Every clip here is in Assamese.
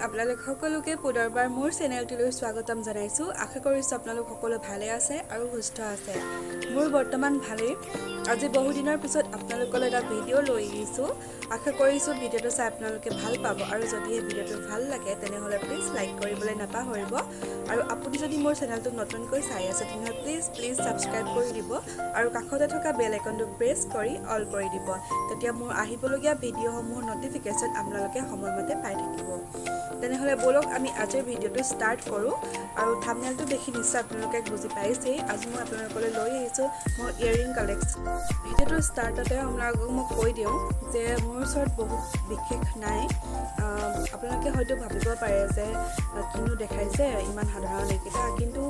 আপোনালোক সকলোকে পুনৰবাৰ মোৰ চেনেলটোলৈ স্বাগতম জনাইছো। আশা কৰিছো আপোনালোক সকলো ভালে আছে আৰু সুস্থ আছে। মোৰ বৰ্তমান ভালেই। আজি বহু দিনৰ পিছত আপোনালোকলৈ এটা ভিডিঅ' লৈ আহিছো। আশা কৰিছো ভিডিঅ'টো চাই আপোনালোকে ভাল পাব আৰু যদি এই ভিডিঅ'টো ভাল লাগে তেনেহলে প্লিজ লাইক কৰিবলৈ নাপাহৰিব আৰু আপুনি যদি মোৰ চেনেলটো নতুনকৈ চাই আছে তেনে প্লিজ সাবস্ক্ৰাইব কৰি দিব আৰু কাষতে থকা বেল আইকনটো প্ৰেছ কৰি অল কৰি দিব। তেতিয়া মোৰ আহিবলগীয়া ভিডিঅ'সমূহৰ নটিফিকেশ্যন আপোনালোকে সময়মতে পাই থাকিব। তেনেহলে বলক আমি আজিৰ ভিডিঅ'টো ষ্টাৰ্ট কৰো আৰু থাম্বনেলটো দেখি নিশ্চয় আপোনালোকে বুজি পাইছে। আজি মই আপোনালোকলৈ লৈ আহিছো মোৰ ইয়াৰিং কালেকশ্যন। ভিডিঅ'টো ষ্টাৰ্টতে আপোনালোকক মই কৈ দিওঁ যে মোৰ ওচৰত বহুত বিশেষ নাই। আপোনালোকে হয়তো ভাবিব পাৰে যে কিনো দেখাইছে ইমান সাধাৰণ এইকেইটা, কিন্তু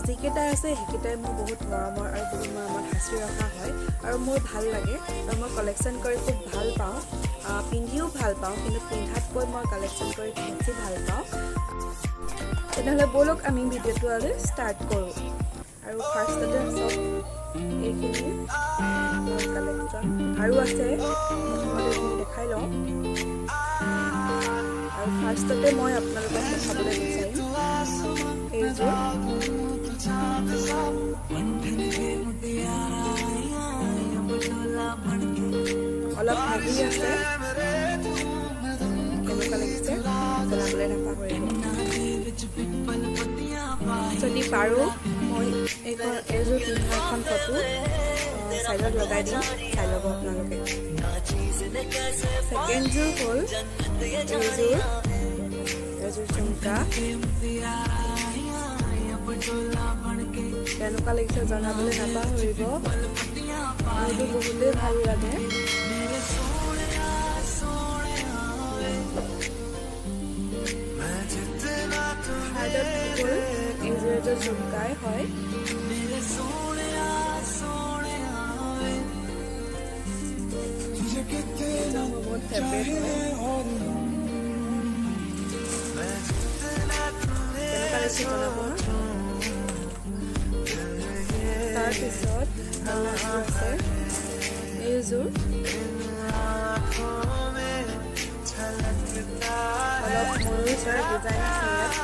যিকেইটা আছে সেইকেইটাই মোৰ বহুত মৰমৰ আৰু বহুত মৰমত সাঁচি ৰখা হয় আৰু মোৰ ভাল লাগে আৰু মই কালেকশ্যন কৰি খুব ভাল পাওঁ। পিন্ধিও ভাল পাওঁ, কিন্তু পিন্ধাতকৈ মই কালেকশ্যন কৰি বেছি ভাল পাওঁ। তেনেহ'লে বলক আমি ভিডিঅ'টো আজি ষ্টাৰ্ট কৰোঁ। আৰু ফাৰ্ষ্টতে চব এইখিনি কালেকশ্যন আৰু আছে, প্ৰথমতে এইখিনি দেখাই লওঁ। আৰু ফাৰ্ষ্টতে মই আপোনালোকক দেখাবলৈ বিচাৰিম এইযোৰ অলপ হেভি আছে, কেনেকুৱা লাগিছে জনাবলৈ নাপাহৰিব। যদি পাৰোঁ মই এইযোৰ পিন্ধা এখন ফটো চাইডত লগাই দিম, চাই ল'ব আপোনালোকে। ছেকেণ্ডযোৰ হ'ল এইযোৰ ঝুমকা, কেনেকুৱা লাগিছে জনাবলৈ নাপাহৰিব। মোৰতো বহুতেই ভাল লাগে। এইযোৰ এযোৰ ঝুমকাই হয়। বহুত ফেভৰেট হয়। কেনেকুৱা লাগিছে জনাব। তাৰপিছত আছে এইযোৰ অলপ ময়ূৰ চৰাই ডিজাইন আছে ইয়াত।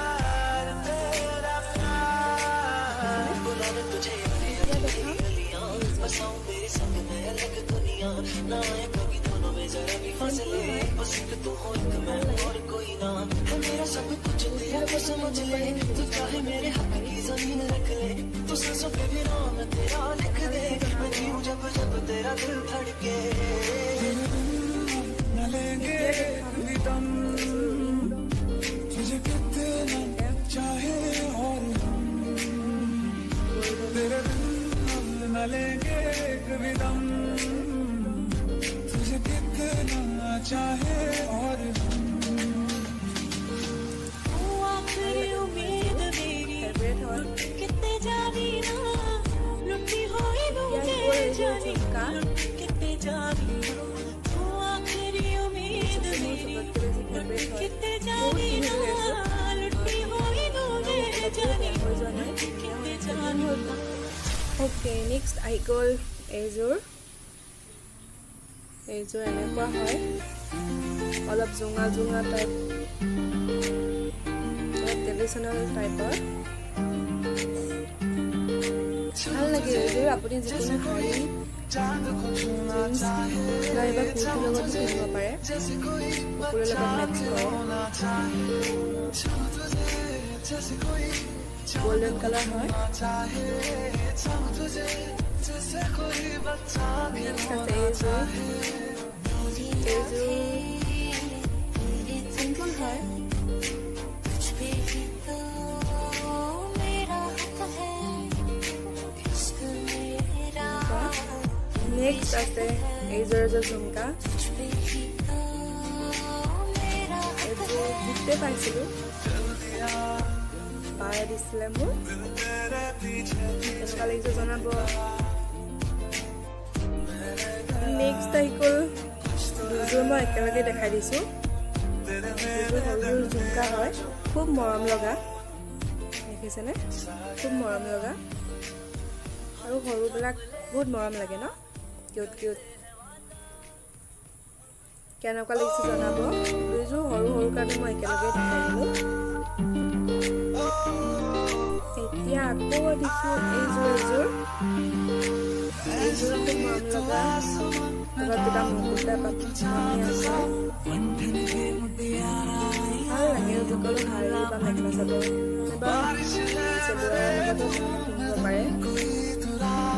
ওকে, নেক্সট আহি গ'ল এইযোৰ এনেকুৱা হয়, অলপ জোঙা টাইপ, অলপ ট্ৰেডিশ্যনেল টাইপৰ। ভাল লাগে এইযোৰ। আপুনি যিকোনো শাৰী নাইবা কুৰ্তিৰ লগত পিন্ধিব পাৰে, সকলোৰে লগত মেটচ কৰে। গোল্ডেন কালাৰ হয়। এইযোৰ চিম্পল হয়। নেক্সট আছে এইযোৰ ঝুমকা। এইযোৰ গিফ্টে পাইছিলোঁ, বায়ে দিছিলে মোৰ। কেনেকুৱা লাগিছে জনাব। নেক্সট আহি গ'ল দুযোৰ মই একেলগে দেখাই দিছোঁ। সৰু ঝুমকা হয়, খুব মৰম লগা, দেখিছেনে? খুব মৰম লগা আৰু সৰুবিলাক বহুত মৰম লাগে ন, কিউট। কেনেকুৱা লাগিছে জনাব দুইযোৰ সৰু সৰু কাৰণে মই একেলগে দেখাই দিলোঁ এতিয়া আকৌ দিছোঁ এইযোৰ খুব মৰম লগা তলত দুটা মুকুতা পাতি আছে ভাল লাগে যিকোনো শাৰী বা মেখেলা চাদৰ বা চেলোৱাৰৰ লগতো পিন্ধিব পাৰে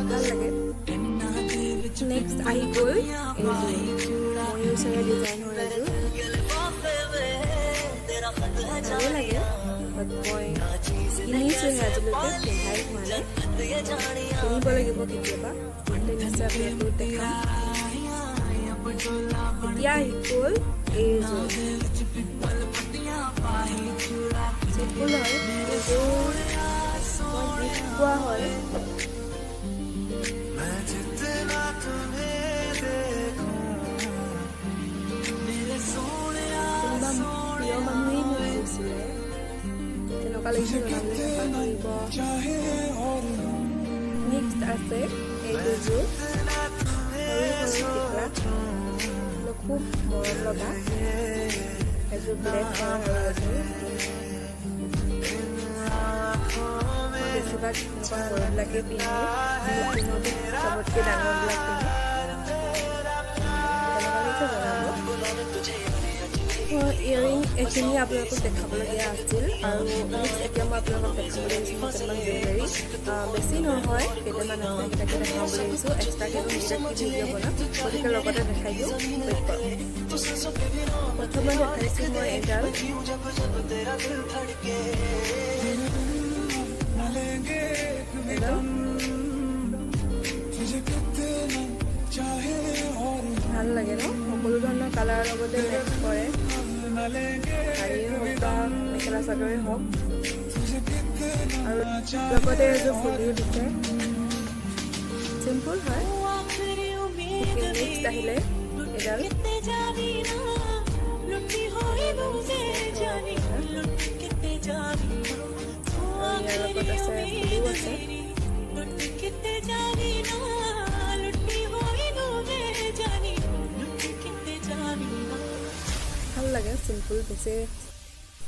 ভাল লাগে নেক্সট আহি গ'ল এইযোৰ ময়ূৰচৰীয়া ডিজাইনৰ এযোৰ ভালেই লাগে বাট মই কিনিছোঁহে আজিলৈকে পিন্ধাই হোৱা নাই কিনিব লাগিব কেতিয়াবা নিশ্চয় আপোনালোকক দেখাম এতিয়া আহি গ'ল এইযোৰ চিম্পুল হয় এইযোৰ মই গিফ্ট পোৱা হয় কোনোবা প্ৰিয় মানুহেই মোক দিছিলে তেনেকুৱা লাগিছে জনাবলৈ পাৰিব নেক্সট আছে এই দুযোৰ খুব মৰম লগা এযোৰ ব্লেক আৰু এযোৰ মই বেছিভাগ এনেকুৱা সৰুবিলাকে পিন্ধো চবতকৈ ডাঙৰবিলাক পিন্ধো ইয়েৰিং এইখিনি আপোনালোকক দেখাবলগীয়া আছিল আৰু নেক্সট এতিয়া মই আপোনালোকক দেখাবলৈ আহিছোঁ কেইটামান জুৱেলাৰী বেছি নহয় কেইটামান আছে সেইটাকে দেখাবলৈ আহিছোঁ এক্সট্ৰাকৈ ভিডিঅ' বনাম গতিকে লগতে দেখাই দিওঁ ৱেইট কৰক প্ৰথমে দেখাইছোঁ মই এডাল ভাল লাগে ন সকলো ধৰণৰ কালাৰৰ লগতে মেচ কৰে শাৰীয়ে হওক বা মেখেলা চাদৰে হওক আৰু লগতে এযোৰ ফুলিও দিছে চিম্পুল হয় নেক্সট আহিলে এডাল ইয়াৰ লগত আছে ফুলিও আছে ভাল লাগে চিম্পুল বেছি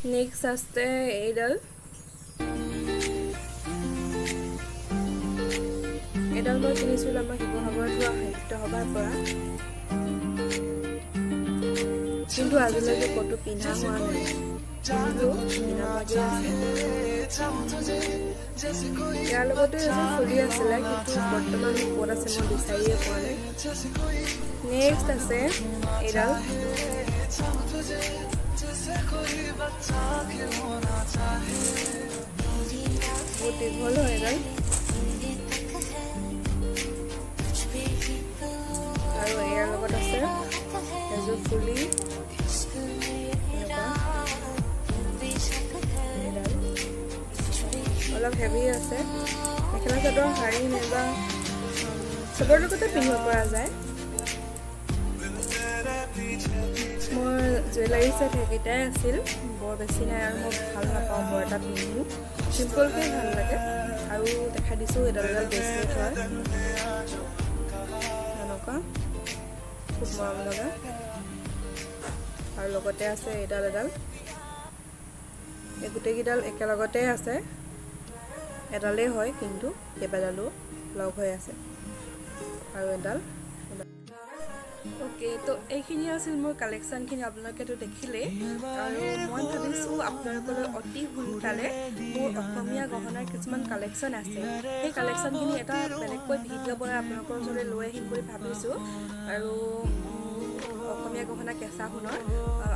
নেক্সট আছে এইডাল মই কিনিছিলোঁ আমাৰ শিৱসাগৰত হোৱা সাহিত্য সভাৰ পৰা কিন্তু আজিলৈকে ক'তো পিন্ধা হোৱা নাই ইয়াৰ লগতো এযোৰ ফুলি আছিলে কিন্তু বৰ্তমান ক'ত আছে মই বিচাৰিয়ে পোৱা নাই নেক্সট আছে এইডাল বহুত দীঘল হয় এডাল আৰু ইয়াৰ লগত আছে এযোৰ ফুলি অলপ হেভি আছে মেখেলা চাদৰ শাৰী নাইবা চবৰ লগতে পিন্ধিব পৰা যায় মোৰ জুৱেলাৰী ছেট সেইকেইটাই আছিল বৰ বেছি নাই আৰু মই ভাল নাপাওঁ বৰ এটা পিন্ধো চিম্পলকৈ ভাল লাগে আৰু দেখাই দিছোঁ এডাল ব্ৰেচলেট হয় এনেকুৱা খুব মৰম লগা আৰু লগতে আছে এডাল এই গোটেইকেইডাল একেলগতে আছে এডালেই হয় কিন্তু কেইবাডালো লগ হৈ আছে আৰু এডাল ওকে তো এইখিনি আছিল মোৰ কালেকশ্যনখিনি আপোনালোকেতো দেখিলেই আৰু মই ভাবিছোঁ আপোনালোকলৈ অতি সোনকালে মোৰ অসমীয়া গহনাৰ কিছুমান কালেকশ্যন আছে সেই কালেকশ্যনখিনি এটা বেলেগকৈ ভিডিঅ' বনাই আপোনালোকৰ ওচৰলৈ লৈ আহিম বুলি ভাবিছোঁ আৰু অসমীয়া গহনা কেঁচা সোণৰ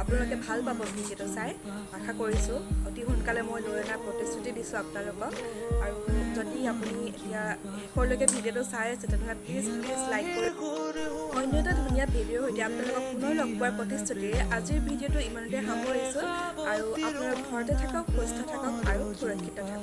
আপোনালোকে ভাল পাব ভিডিঅ'টো চাই আশা কৰিছোঁ অতি সোনকালে মই লৈ অনাৰ প্ৰতিশ্ৰুতি দিছোঁ আপোনালোকক আৰু যদি আপুনি এতিয়া শেষলৈকে ভিডিঅ'টো চাই আছে তেনেহ'লে প্লিজ লাইক কৰিব অন্য এটা ধুনীয়া ভিডিঅ'ৰ সৈতে আপোনালোকক পুনৰ লগ পোৱাৰ প্ৰতিশ্ৰুতিৰে আজিৰ ভিডিঅ'টো ইমানতে সামৰিছোঁ আৰু আপোনালোক ঘৰতে থাকক সুস্থ থাকক আৰু সুৰক্ষিত থাকক